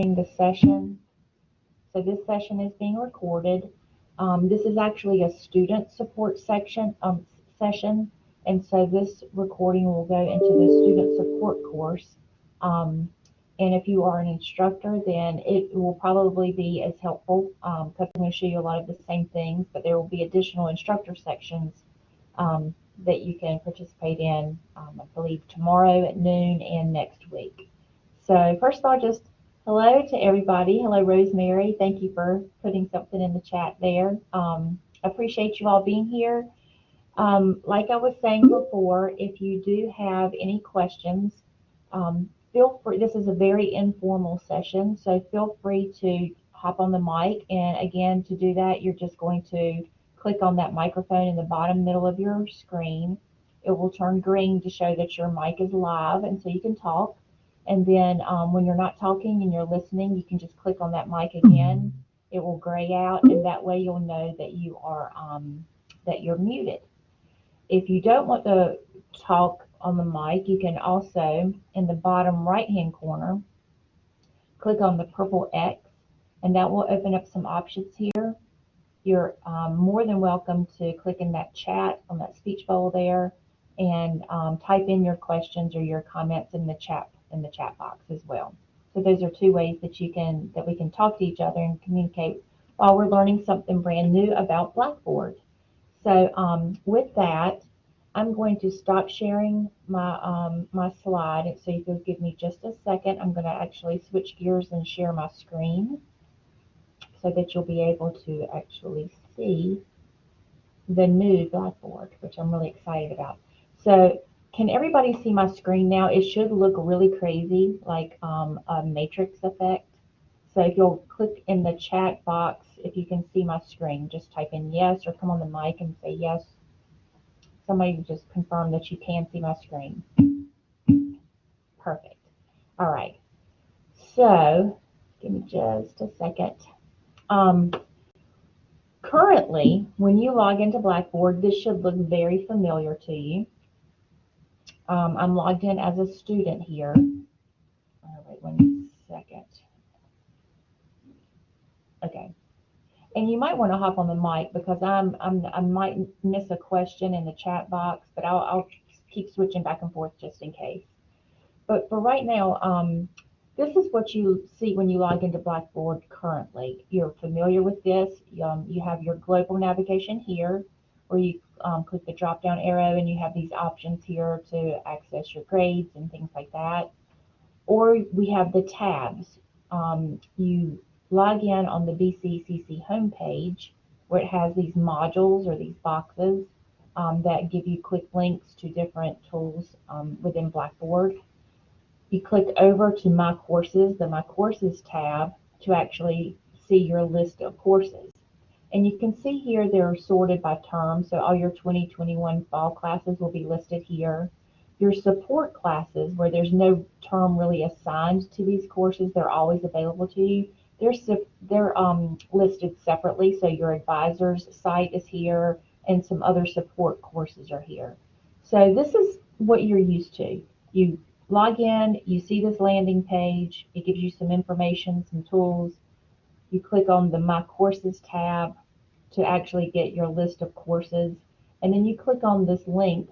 the session. So this session is being recorded. This is actually a student support session, and so this recording will go into the student support course. And if you are an instructor, then it will probably be as helpful because I'm going to show you a lot of the same things, but there will be additional instructor sections that you can participate in, I believe, tomorrow at noon and next week. So first of all, just hello to everybody. Hello, Rosemary. Thank you for putting something in the chat there. Appreciate you all being here. Like I was saying before, if you do have any questions, feel free. This is a very informal session, so feel free to hop on the mic. And again, to do that, you're just going to click on that microphone in the bottom middle of your screen. It will turn green to show that your mic is live, and so you can talk. And then when you're not talking and you're listening, you can just click on that mic again. It will gray out, and that way you'll know that you are that you're muted. If you don't want to talk on the mic, you can also, in the bottom right-hand corner, click on the purple X, and that will open up some options here. You're more than welcome to click in that chat on that speech bubble there and type in your questions or your comments in the chat box as well. So those are two ways that we can talk to each other and communicate while we're learning something brand new about Blackboard. So with that, I'm going to stop sharing my slide. So if you'll give me just a second, I'm going to actually switch gears and share my screen so that you'll be able to actually see the new Blackboard, which I'm really excited about. So can everybody see my screen now? It should look really crazy, like a matrix effect. So if you'll click in the chat box, if you can see my screen, just type in yes or come on the mic and say yes. Somebody just confirm that you can see my screen. Perfect. All right. So give me just a second. Currently, when you log into Blackboard, this should look very familiar to you. I'm logged in as a student here. All right, 1 second. Okay. And you might want to hop on the mic because I might miss a question in the chat box, but I'll keep switching back and forth just in case. But for right now, this is what you see when you log into Blackboard currently. You're familiar with this. You have your global navigation here, where you click the drop-down arrow and you have these options here to access your grades and things like that. Or we have the tabs. You log in on the BCCC homepage, where it has these modules or these boxes that give you quick links to different tools within Blackboard. You click over to My Courses, the My Courses tab, to actually see your list of courses. And you can see here they're sorted by term, so all your 2021 fall classes will be listed here. Your support classes, where there's no term really assigned to these courses, they're always available to you. They're listed separately, so your advisor's site is here, and some other support courses are here. So this is what you're used to. You log in, you see this landing page, it gives you some information, some tools. You click on the My Courses tab to actually get your list of courses, and then you click on this link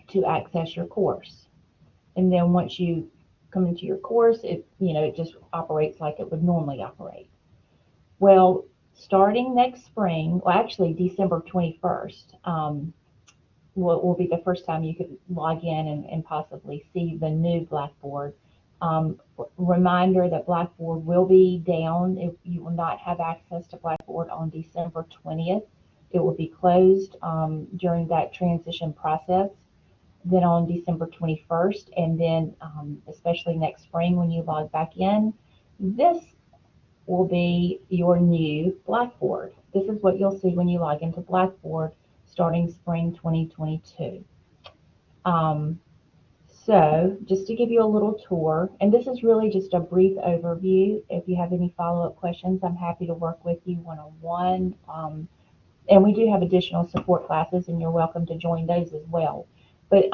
to access your course. And then once you come into your course, it just operates like it would normally operate. Well, starting next spring, well actually December 21st, will be the first time you could log in and possibly see the new Blackboard. Reminder that Blackboard will be down. If you will not have access to Blackboard on December 20th. It will be closed during that transition process. Then on December 21st, and then especially next spring when you log back in, this will be your new Blackboard. This is what you'll see when you log into Blackboard starting spring 2022. So just to give you a little tour, and this is really just a brief overview. If you have any follow-up questions, I'm happy to work with you one-on-one. And we do have additional support classes, and you're welcome to join those as well. But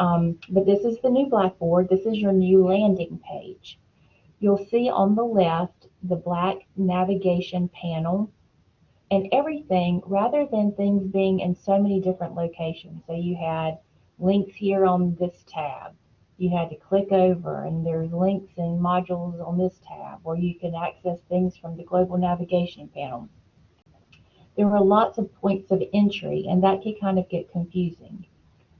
this is the new Blackboard. This is your new landing page. You'll see on the left the black navigation panel and everything, rather than things being in so many different locations. So you had links here on this tab. You had to click over, and there's links and modules on this tab, or you can access things from the global navigation panel. There were lots of points of entry, and that could kind of get confusing.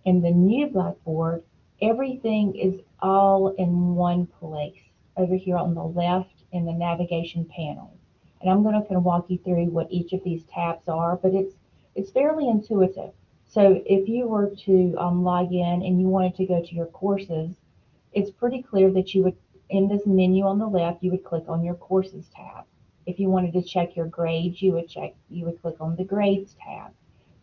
In the new Blackboard, everything is all in one place over here on the left in the navigation panel. And I'm going to kind of walk you through what each of these tabs are, but it's fairly intuitive. So if you were to log in and you wanted to go to your courses, it's pretty clear that you would, in this menu on the left, you would click on your courses tab. If you wanted to check your grades, you would click on the grades tab.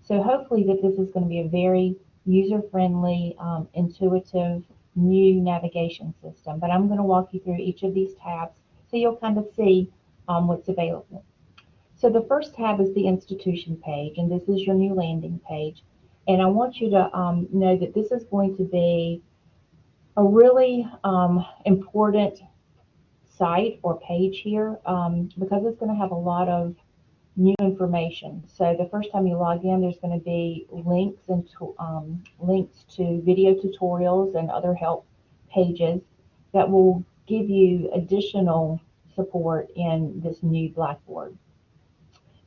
So hopefully that this is going to be a very user-friendly, intuitive, new navigation system. But I'm going to walk you through each of these tabs so you'll kind of see what's available. So the first tab is the institution page, and this is your new landing page. And I want you to know that this is going to be a really important site or page here because it's going to have a lot of new information. So the first time you log in, there's going to be links to video tutorials and other help pages that will give you additional support in this new Blackboard.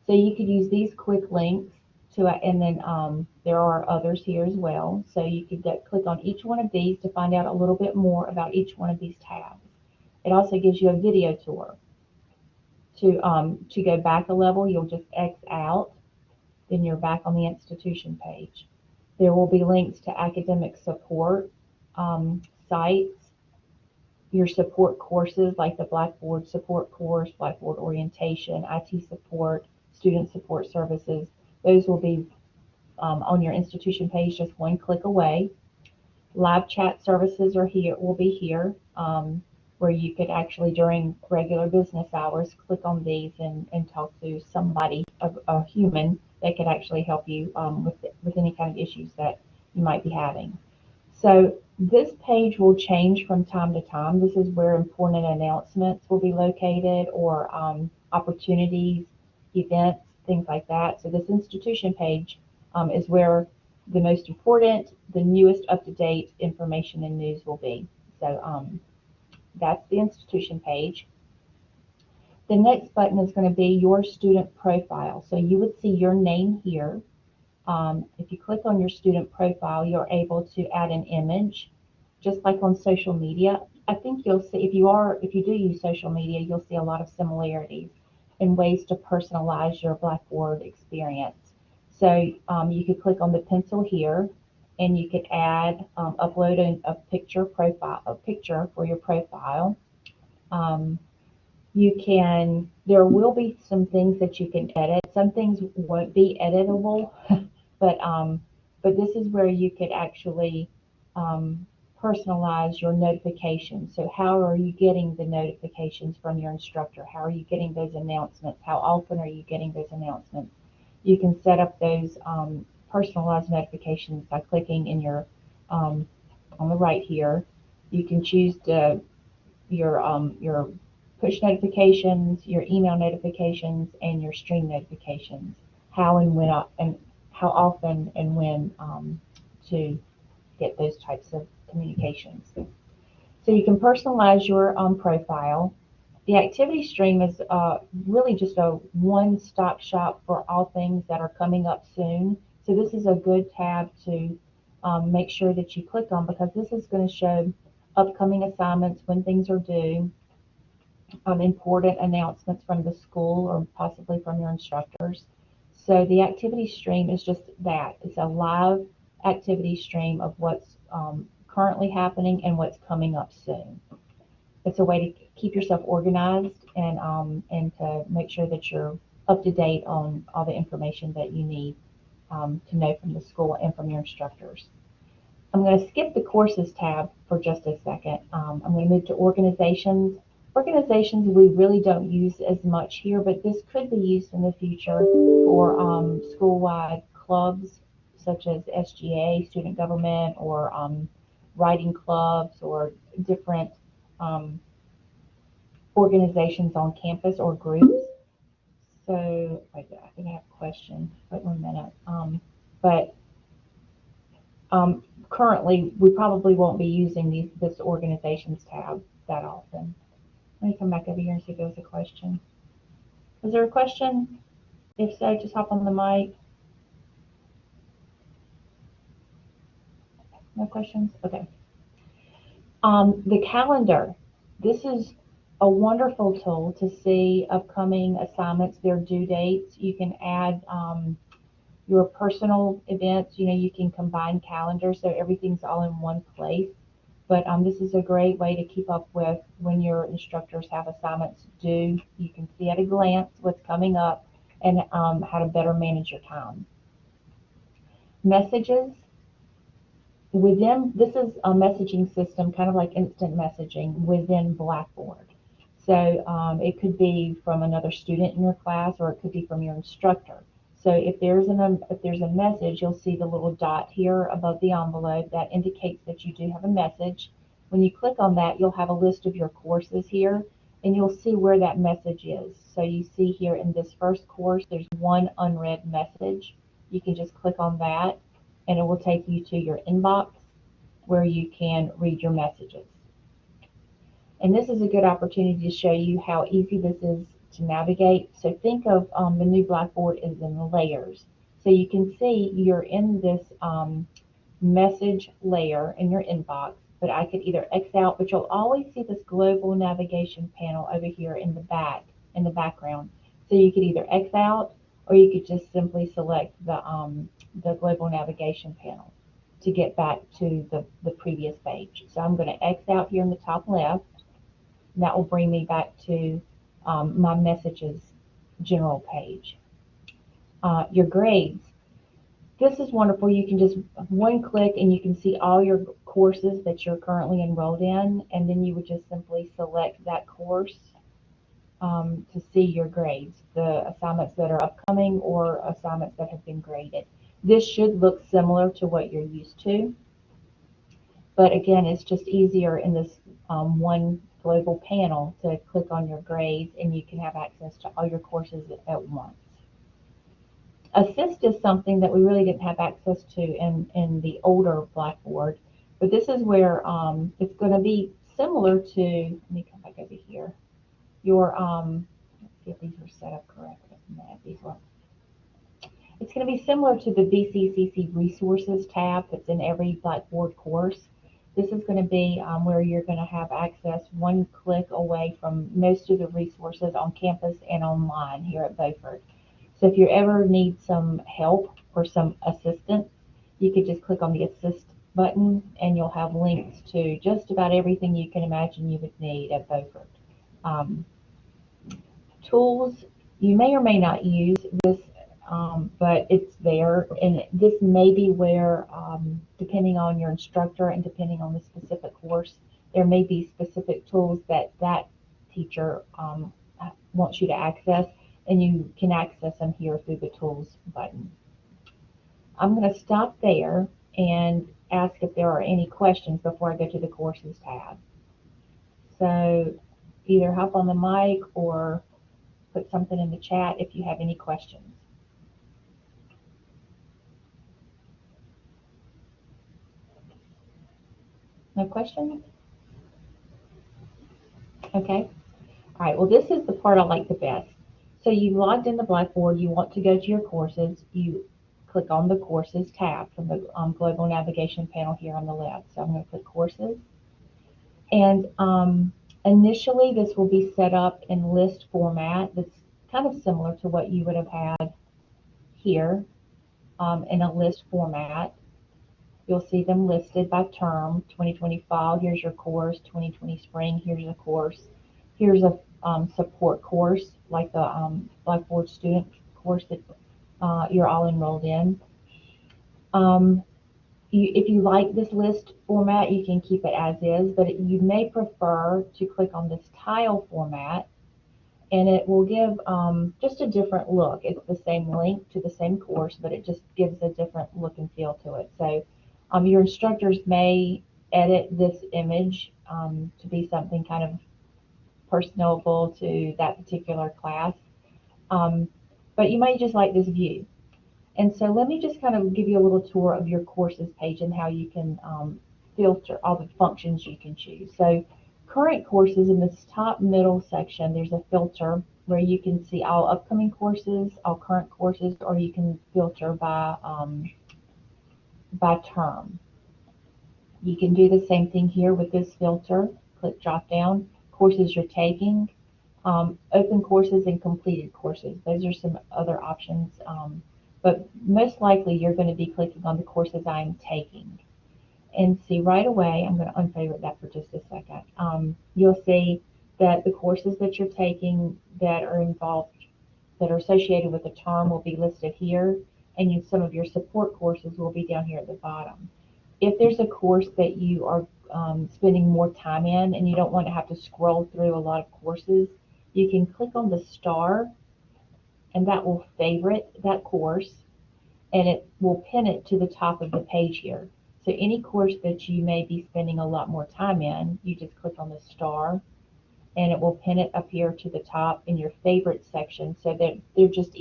So you could use these quick links to, and then there are others here as well. So you could click on each one of these to find out a little bit more about each one of these tabs. It also gives you a video tour. To go back a level, you'll just X out, then you're back on the institution page. There will be links to academic support sites, your support courses like the Blackboard support course, Blackboard orientation, IT support, student support services. Those will be on your institution page just one click away. Live chat services will be here, where you could actually, during regular business hours, click on these and talk to somebody, a human, that could actually help you with any kind of issues that you might be having. So this page will change from time to time. This is where important announcements will be located, or opportunities, events, things like that. So this institution page is where the most important, the newest up-to-date information and news will be. So that's the institution page. The next button is going to be your student profile. So you would see your name here. If you click on your student profile, you're able to add an image, just like on social media. I think you'll see, if you do use social media, you'll see a lot of similarities in ways to personalize your Blackboard experience. So you could click on the pencil here, and you could add, upload a picture for your profile. There will be some things that you can edit. Some things won't be editable, but this is where you could actually personalize your notifications. So how are you getting the notifications from your instructor? How are you getting those announcements? How often are you getting those announcements? You can set up those personalized notifications by clicking in your on the right here. You can choose your push notifications, your email notifications, and your stream notifications. How and when and how often and when to get those types of communications. So you can personalize your profile. The activity stream is really just a one-stop shop for all things that are coming up soon. So this is a good tab to make sure that you click on, because this is going to show upcoming assignments, when things are due, important announcements from the school or possibly from your instructors. So the activity stream is just that. It's a live activity stream of what's currently happening and what's coming up soon. It's a way to keep yourself organized and to make sure that you're up to date on all the information that you need to know from the school and from your instructors. I'm going to skip the courses tab for just a second. I'm going to move to organizations. Organizations we really don't use as much here, but this could be used in the future for school-wide clubs such as SGA, student government, or writing clubs, or different organizations on campus or groups. So, wait, I think I have a question. Wait 1 minute. But currently, we probably won't be using this organizations tab that often. Let me come back over here and see if there was a question. Was there a question? If so, just hop on the mic. No questions? Okay. The calendar. This is a wonderful tool to see upcoming assignments, their due dates. You can add your personal events. You know, you can combine calendars so everything's all in one place. But this is a great way to keep up with when your instructors have assignments due. You can see at a glance what's coming up and how to better manage your time. Messages. Within, this is a messaging system, kind of like instant messaging within Blackboard. So it could be from another student in your class, or it could be from your instructor. So if there's a message, you'll see the little dot here above the envelope that indicates that you do have a message. When you click on that, you'll have a list of your courses here, and you'll see where that message is. So you see here in this first course, there's one unread message. You can just click on that, and it will take you to your inbox where you can read your messages. And this is a good opportunity to show you how easy this is to navigate. So think of the new Blackboard as in layers. So you can see you're in this message layer in your inbox, but I could either X out, but you'll always see this global navigation panel over here in the background. So you could either X out, or you could just simply select the global navigation panel to get back to the previous page. So I'm going to X out here in the top left, and that will bring me back to my messages general page. Your grades. This is wonderful. You can just one click and you can see all your courses that you're currently enrolled in, and then you would just simply select that course to see your grades, the assignments that are upcoming or assignments that have been graded. This should look similar to what you're used to, but again, it's just easier in this one global panel to click on your grades, and you can have access to all your courses at once. Assist is something that we really didn't have access to in the older Blackboard, but this is where it's going to be similar to, let me come back over here, your, let's see if these were set up correctly. No, these weren't. It's going to be similar to the BCCC Resources tab that's in every Blackboard course. This is going to be where you're going to have access one click away from most of the resources on campus and online here at Beaufort. So if you ever need some help or some assistance, you could just click on the Assist button, and you'll have links to just about everything you can imagine you would need at Beaufort. Tools, you may or may not use this, but it's there, and this may be where, depending on your instructor and depending on the specific course, there may be specific tools that that teacher wants you to access, and you can access them here through the Tools button. I'm going to stop there and ask if there are any questions before I go to the Courses tab. So either hop on the mic or put something in the chat if you have any questions. No questions? Okay. All right, well, this is the part I like the best. So you logged into Blackboard, you want to go to your courses, you click on the Courses tab from the Global Navigation panel here on the left. So I'm going to click Courses. And initially, this will be set up in list format that's kind of similar to what you would have had here in a list format. You'll see them listed by term. 2020 fall, here's your course. 2020 spring, here's a course. Here's a support course, like the Blackboard student course that you're all enrolled in. If you like this list format, you can keep it as is, but you may prefer to click on this tile format, and it will give just a different look. It's the same link to the same course, but it just gives a different look and feel to it. So your instructors may edit this image to be something kind of personable to that particular class. But you may just like this view. And so let me just kind of give you a little tour of your courses page and how you can filter all the functions you can choose. So current courses, in this top middle section, there's a filter where you can see all upcoming courses, all current courses, or you can filter by term. You can do the same thing here with this filter. Click drop down, courses you're taking, open courses and completed courses. Those are some other options, but most likely you're going to be clicking on the courses I'm taking. And see right away, I'm going to unfavorite that for just a second. You'll see that the courses that you're taking that are involved, that are associated with the term, will be listed here, and some of your support courses will be down here at the bottom. If there's a course that you are spending more time in and you don't want to have to scroll through a lot of courses, you can click on the star and that will favorite that course and it will pin it to the top of the page here. So any course that you may be spending a lot more time in, you just click on the star and it will pin it up here to the top in your favorite section so that they're just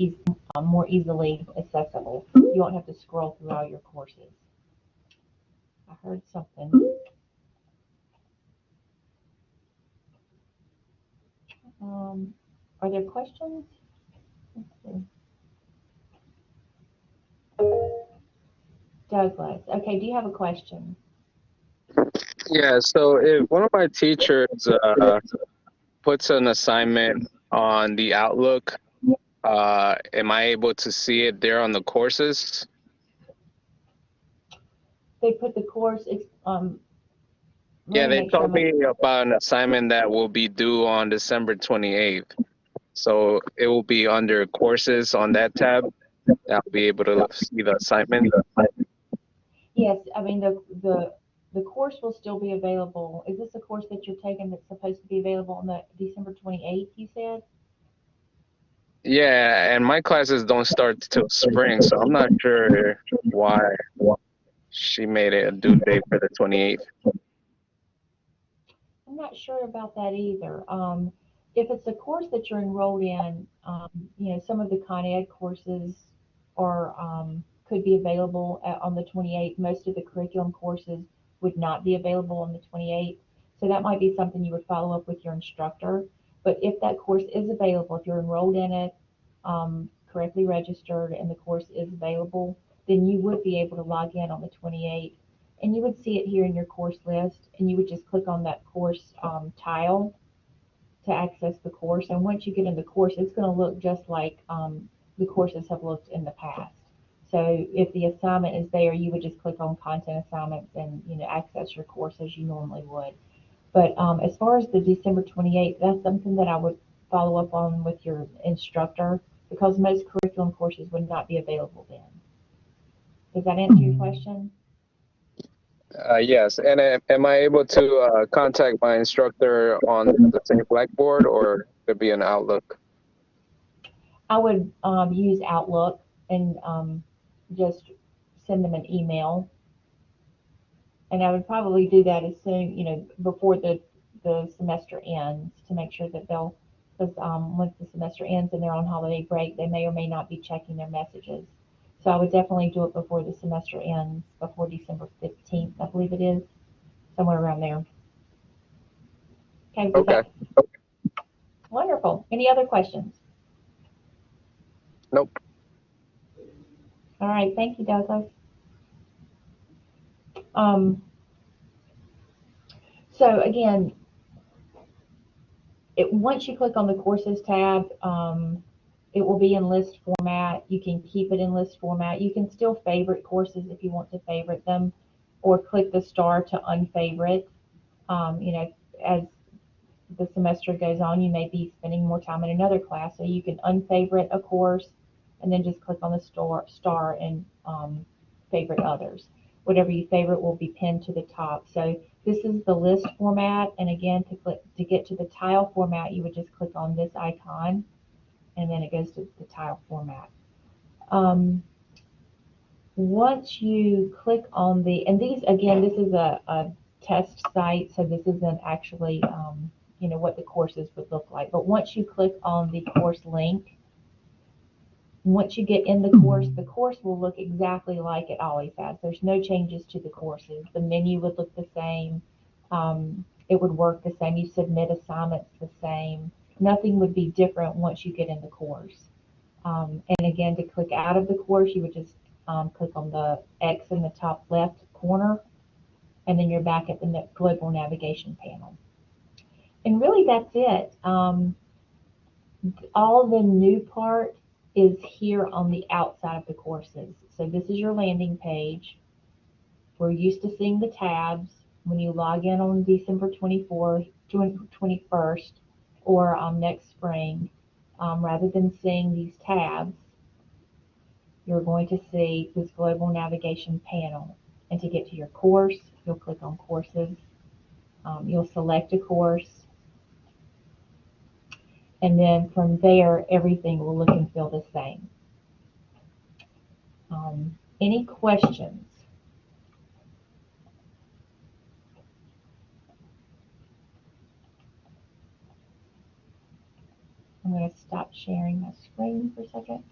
more easily accessible. You won't have to scroll through all your courses. I heard something. Are there questions? Let's see. Douglas, okay, do you have a question? Yeah, so if one of my teachers puts an assignment on the Outlook, am I able to see it there on the courses? They put the course, Yeah, let me they make sure told me about an assignment that will be due on December 28th. So it will be under courses on that tab. I'll be able to see the assignment. yes, I mean, the course will still be available. Is this a course that you're taking that's supposed to be available on the December 28th, you said? Yeah, and my classes don't start till spring, so I'm not sure why she made it a due date for the 28th. I'm not sure about that either. If it's a course that you're enrolled in, some of the Con Ed courses are could be available on the 28th. Most of the curriculum courses would not be available on the 28th. So that might be something you would follow up with your instructor. But if that course is available, if you're enrolled in it, correctly registered, and the course is available, then you would be able to log in on the 28th and you would see it here in your course list and you would just click on that course tile to access the course. And once you get in the course, it's going to look just like the courses have looked in the past. So if the assignment is there, you would just click on content assignments and access your course as you normally would. But as far as the December 28th, that's something that I would follow up on with your instructor because most curriculum courses would not be available then. Does that answer your question? Yes, and am I able to contact my instructor on the same Blackboard, or could it be an Outlook? I would use Outlook and just send them an email. And I would probably do that as soon, before the semester ends to make sure that because once the semester ends and they're on holiday break, they may or may not be checking their messages. So I would definitely do it before the semester ends, before December 15th, I believe it is, somewhere around there. Okay. Wonderful. Any other questions? Nope. All right. Thank you, Douglas. So again, once you click on the courses tab, it will be in list format. You can keep it in list format. You can still favorite courses if you want to favorite them, or click the star to unfavorite. As the semester goes on, you may be spending more time in another class, so you can unfavorite a course and then just click on the star and favorite others. Whatever you favorite will be pinned to the top. So this is the list format, and again, to get to the tile format, you would just click on this icon, and then it goes to the tile format. Once you click on and these, again, this is a test site, so this isn't actually you know, what the courses would look like. But once you click on the course link, once you get in the course will look exactly like it always has. There's no changes to the courses. The menu would look the same. It would work the same. You submit assignments the same. Nothing would be different once you get in the course. And again, to click out of the course, you would just click on the X in the top left corner, and then you're back at the global navigation panel. And really, that's it. All the new part is here on the outside of the courses. So this is your landing page. We're used to seeing the tabs when you log in on December 24th, 21st, or next spring. Rather than seeing these tabs, you're going to see this global navigation panel. And to get to your course, you'll click on courses. You'll select a course. And then from there, everything will look and feel the same. Any questions? I'm going to stop sharing my screen for a second.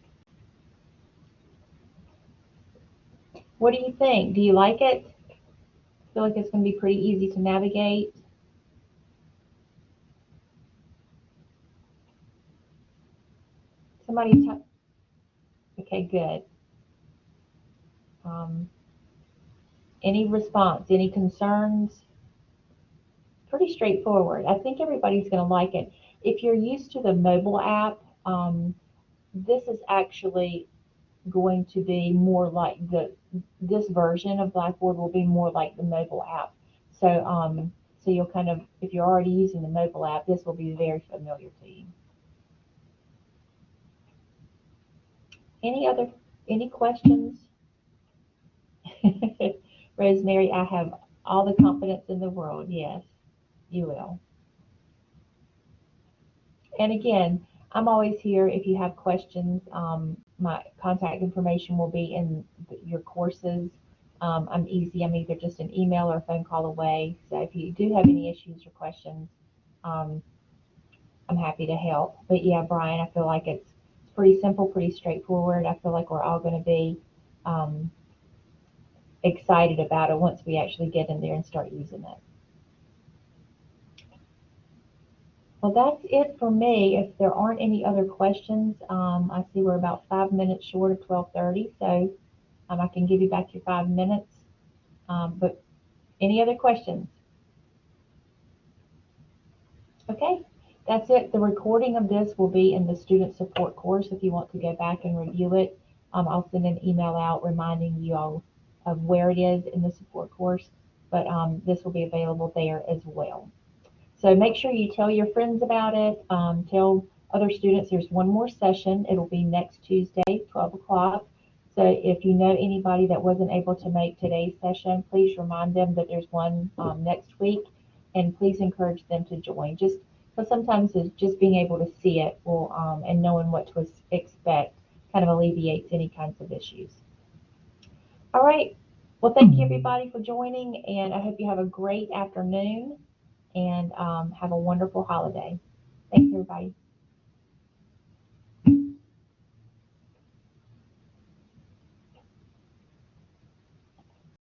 What do you think? Do you like it? Feel like it's going to be pretty easy to navigate? Somebody type. Okay, good. Any response? Any concerns? Pretty straightforward. I think everybody's going to like it. If you're used to the mobile app, this is actually going to be more like this version of Blackboard will be more like the mobile app. So so you'll kind of, if you're already using the mobile app, this will be very familiar to you. Any questions? Rosemary, I have all the confidence in the world. Yes, you will. And again, I'm always here if you have questions. My contact information will be in your courses. I'm easy. I'm either just an email or a phone call away. So if you do have any issues or questions, um, I'm happy to help. But yeah, Brian, I feel like it's pretty simple, pretty straightforward. I feel like we're all going to be excited about it once we actually get in there and start using it. Well, that's it for me. If there aren't any other questions, I see we're about 5 minutes short of 12:30, so I can give you back your 5 minutes. But any other questions? Okay, that's it. The recording of this will be in the student support course if you want to go back and review it. I'll send an email out reminding you all of where it is in the support course, but this will be available there as well. So make sure you tell your friends about it. Tell other students there's one more session. It'll be next Tuesday, 12 o'clock. So if you know anybody that wasn't able to make today's session, please remind them that there's one next week, and please encourage them to join. Just because sometimes just being able to see it will and knowing what to expect kind of alleviates any kinds of issues. All right. Well, thank you everybody for joining, and I hope you have a great afternoon and have a wonderful holiday. Thanks, everybody.